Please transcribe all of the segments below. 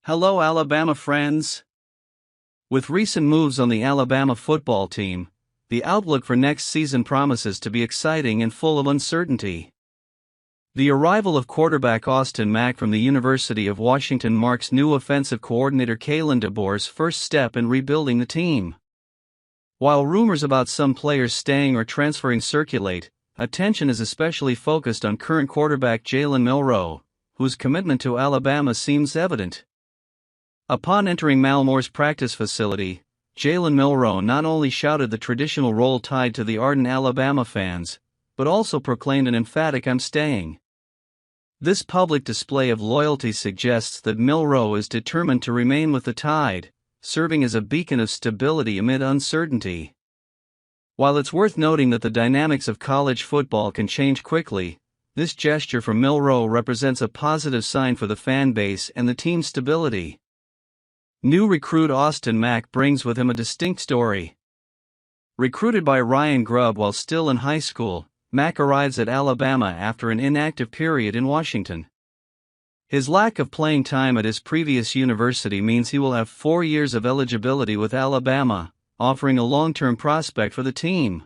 Hello, Alabama friends. With recent moves on the Alabama football team, the outlook for next season promises to be exciting and full of uncertainty. The arrival of quarterback Austin Mack from the University of Washington marks new offensive coordinator Kalen DeBoer's first step in rebuilding the team. While rumors about some players staying or transferring circulate, attention is especially focused on current quarterback Jalen Milroe, whose commitment to Alabama seems evident. Upon entering Malmore's practice facility, Jalen Milroe not only shouted the traditional Roll Tide to the ardent Alabama fans, but also proclaimed an emphatic "I'm staying." This public display of loyalty suggests that Milroe is determined to remain with the Tide, serving as a beacon of stability amid uncertainty. While it's worth noting that the dynamics of college football can change quickly, this gesture from Milroe represents a positive sign for the fan base and the team's stability. New recruit Austin Mack brings with him a distinct story. Recruited by Ryan Grubb while still in high school, Mack arrives at Alabama after an inactive period in Washington. His lack of playing time at his previous university means he will have 4 years of eligibility with Alabama, offering a long-term prospect for the team.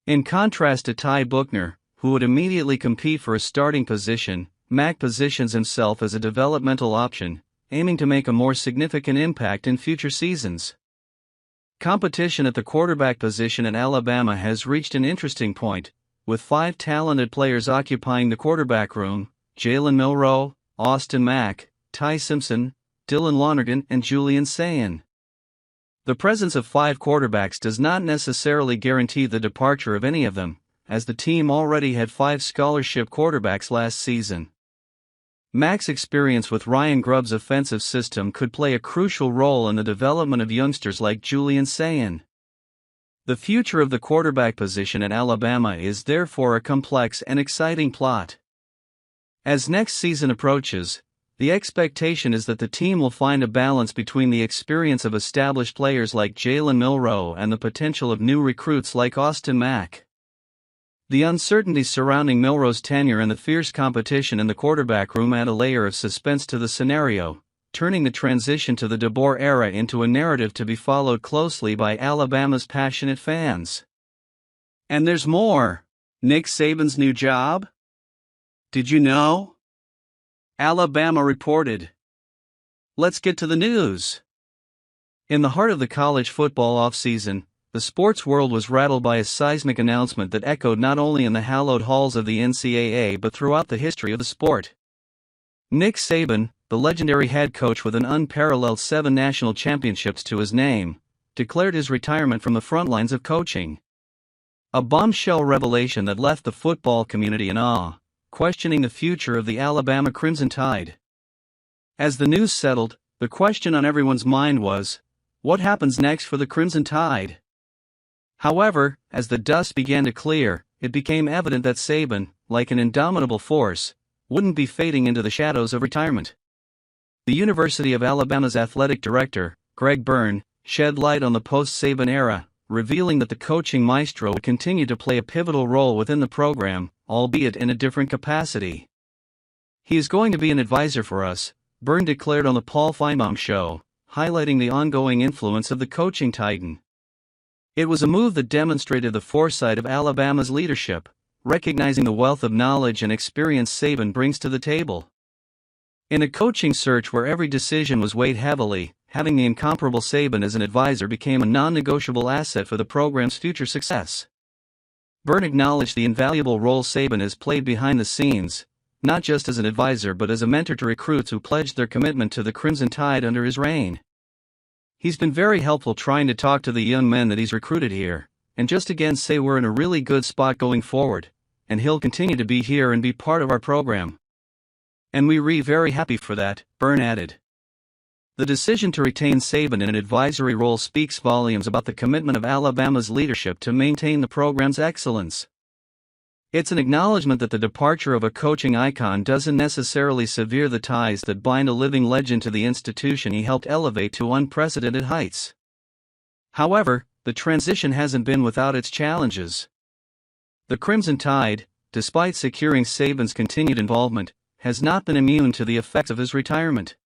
In contrast to Ty Buchner, who would immediately compete for a starting position, Mack positions himself as a developmental option, aiming to make a more significant impact in future seasons. Competition at the quarterback position at Alabama has reached an interesting point, with 5 talented players occupying the quarterback room: Jalen Milroe, Austin Mack, Ty Simpson, Dylan Lonergan, and Julian Saban. The presence of 5 quarterbacks does not necessarily guarantee the departure of any of them, as the team already had 5 scholarship quarterbacks last season. Mack's experience with Ryan Grubb's offensive system could play a crucial role in the development of youngsters like Julian Saban. The future of the quarterback position at Alabama is therefore a complex and exciting plot. As next season approaches, the expectation is that the team will find a balance between the experience of established players like Jalen Milroe and the potential of new recruits like Austin Mack. The uncertainty surrounding Milroe's tenure and the fierce competition in the quarterback room add a layer of suspense to the scenario, turning the transition to the DeBoer era into a narrative to be followed closely by Alabama's passionate fans. And there's more. Nick Saban's new job? Did you know? Alabama reported. Let's get to the news. In the heart of the college football offseason, the sports world was rattled by a seismic announcement that echoed not only in the hallowed halls of the NCAA but throughout the history of the sport. Nick Saban, the legendary head coach with an unparalleled 7 national championships to his name, declared his retirement from the front lines of coaching. A bombshell revelation that left the football community in awe, questioning the future of the Alabama Crimson Tide. As the news settled, the question on everyone's mind was, what happens next for the Crimson Tide? However, as the dust began to clear, it became evident that Saban, like an indomitable force, wouldn't be fading into the shadows of retirement. The University of Alabama's athletic director, Greg Byrne, shed light on the post-Saban era, revealing that the coaching maestro would continue to play a pivotal role within the program, albeit in a different capacity. "He is going to be an advisor for us," Byrne declared on the Paul Feinbaum Show, highlighting the ongoing influence of the coaching titan. It was a move that demonstrated the foresight of Alabama's leadership, recognizing the wealth of knowledge and experience Saban brings to the table. In a coaching search where every decision was weighed heavily, having the incomparable Saban as an advisor became a non-negotiable asset for the program's future success. Byrne acknowledged the invaluable role Saban has played behind the scenes, not just as an advisor but as a mentor to recruits who pledged their commitment to the Crimson Tide under his reign. "He's been very helpful trying to talk to the young men that he's recruited here, and just again say we're in a really good spot going forward, and he'll continue to be here and be part of our program. And we're very happy for that," Byrne added. The decision to retain Saban in an advisory role speaks volumes about the commitment of Alabama's leadership to maintain the program's excellence. It's an acknowledgement that the departure of a coaching icon doesn't necessarily sever the ties that bind a living legend to the institution he helped elevate to unprecedented heights. However, the transition hasn't been without its challenges. The Crimson Tide, despite securing Saban's continued involvement, has not been immune to the effects of his retirement.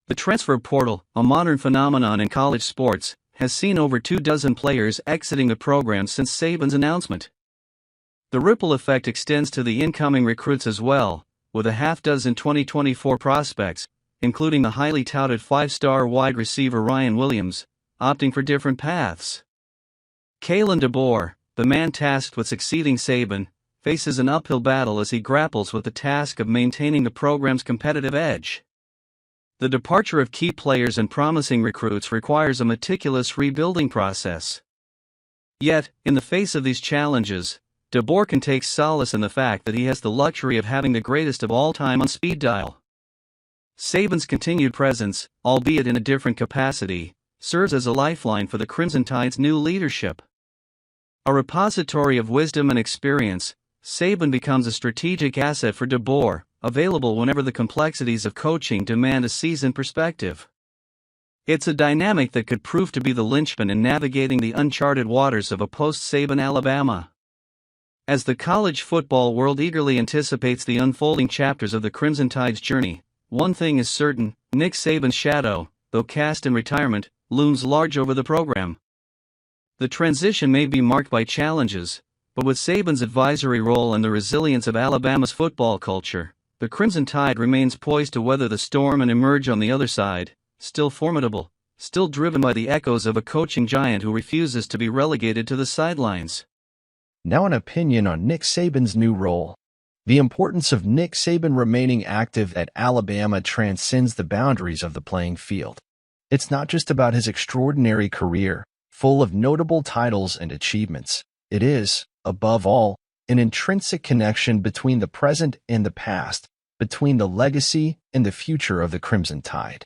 The transfer portal, a modern phenomenon in college sports, has seen over 24 players exiting the program since Saban's announcement. The ripple effect extends to the incoming recruits as well, with a half dozen 2024 prospects, including the highly touted 5-star wide receiver Ryan Williams, opting for different paths. Kalen DeBoer, the man tasked with succeeding Saban, faces an uphill battle as he grapples with the task of maintaining the program's competitive edge. The departure of key players and promising recruits requires a meticulous rebuilding process. Yet, in the face of these challenges, DeBoer can take solace in the fact that he has the luxury of having the greatest of all time on speed dial. Saban's continued presence, albeit in a different capacity, serves as a lifeline for the Crimson Tide's new leadership. A repository of wisdom and experience, Saban becomes a strategic asset for DeBoer, available whenever the complexities of coaching demand a seasoned perspective. It's a dynamic that could prove to be the linchpin in navigating the uncharted waters of a post-Saban Alabama. As the college football world eagerly anticipates the unfolding chapters of the Crimson Tide's journey, one thing is certain: Nick Saban's shadow, though cast in retirement, looms large over the program. The transition may be marked by challenges, but with Saban's advisory role and the resilience of Alabama's football culture, the Crimson Tide remains poised to weather the storm and emerge on the other side, still formidable, still driven by the echoes of a coaching giant who refuses to be relegated to the sidelines. Now an opinion on Nick Saban's new role. The importance of Nick Saban remaining active at Alabama transcends the boundaries of the playing field. It's not just about his extraordinary career, full of notable titles and achievements. It is, above all, an intrinsic connection between the present and the past, between the legacy and the future of the Crimson Tide.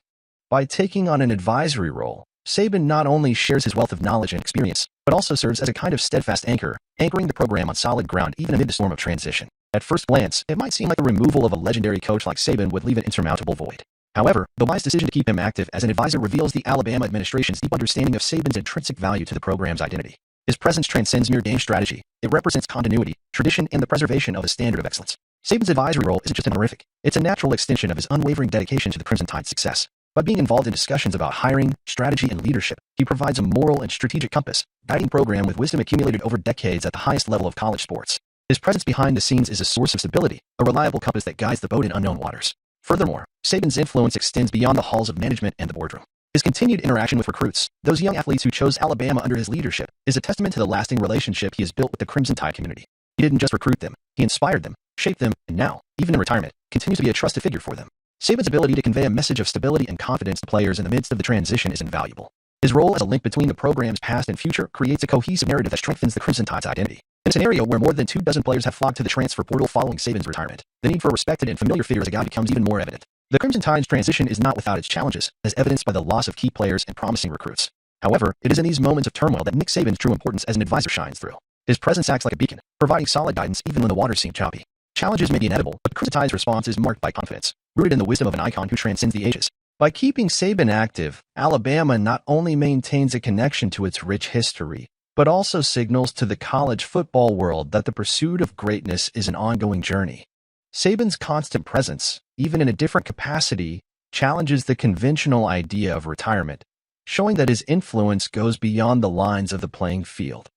By taking on an advisory role, Saban not only shares his wealth of knowledge and experience, but also serves as a kind of steadfast anchor, anchoring the program on solid ground even amid the storm of transition. At first glance, it might seem like the removal of a legendary coach like Saban would leave an insurmountable void. However, the wise decision to keep him active as an advisor reveals the Alabama administration's deep understanding of Saban's intrinsic value to the program's identity. His presence transcends mere game strategy. It represents continuity, tradition, and the preservation of a standard of excellence. Saban's advisory role isn't just honorific. It's a natural extension of his unwavering dedication to the Crimson Tide's success. By being involved in discussions about hiring, strategy, and leadership, he provides a moral and strategic compass, guiding the program with wisdom accumulated over decades at the highest level of college sports. His presence behind the scenes is a source of stability, a reliable compass that guides the boat in unknown waters. Furthermore, Saban's influence extends beyond the halls of management and the boardroom. His continued interaction with recruits, those young athletes who chose Alabama under his leadership, is a testament to the lasting relationship he has built with the Crimson Tide community. He didn't just recruit them, he inspired them, shaped them, and now, even in retirement, continues to be a trusted figure for them. Saban's ability to convey a message of stability and confidence to players in the midst of the transition is invaluable. His role as a link between the program's past and future creates a cohesive narrative that strengthens the Crimson Tide's identity. In a scenario where more than 24 players have flocked to the transfer portal following Saban's retirement, the need for a respected and familiar figure as a guide becomes even more evident. The Crimson Tide's transition is not without its challenges, as evidenced by the loss of key players and promising recruits. However, it is in these moments of turmoil that Nick Saban's true importance as an advisor shines through. His presence acts like a beacon, providing solid guidance even when the waters seem choppy. Challenges may be inevitable, but the Crimson Tide's response is marked by confidence, rooted in the wisdom of an icon who transcends the ages. By keeping Saban active, Alabama not only maintains a connection to its rich history, but also signals to the college football world that the pursuit of greatness is an ongoing journey. Saban's constant presence, even in a different capacity, challenges the conventional idea of retirement, showing that his influence goes beyond the lines of the playing field.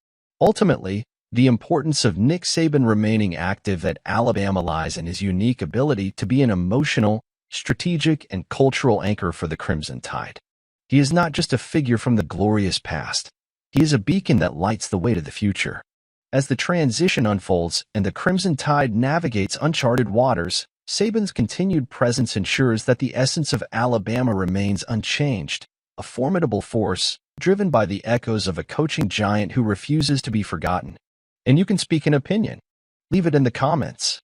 Ultimately, the importance of Nick Saban remaining active at Alabama lies in his unique ability to be an emotional, strategic, and cultural anchor for the Crimson Tide. He is not just a figure from the glorious past. He is a beacon that lights the way to the future. As the transition unfolds and the Crimson Tide navigates uncharted waters, Saban's continued presence ensures that the essence of Alabama remains unchanged, a formidable force driven by the echoes of a coaching giant who refuses to be forgotten. And you can speak an opinion. Leave it in the comments.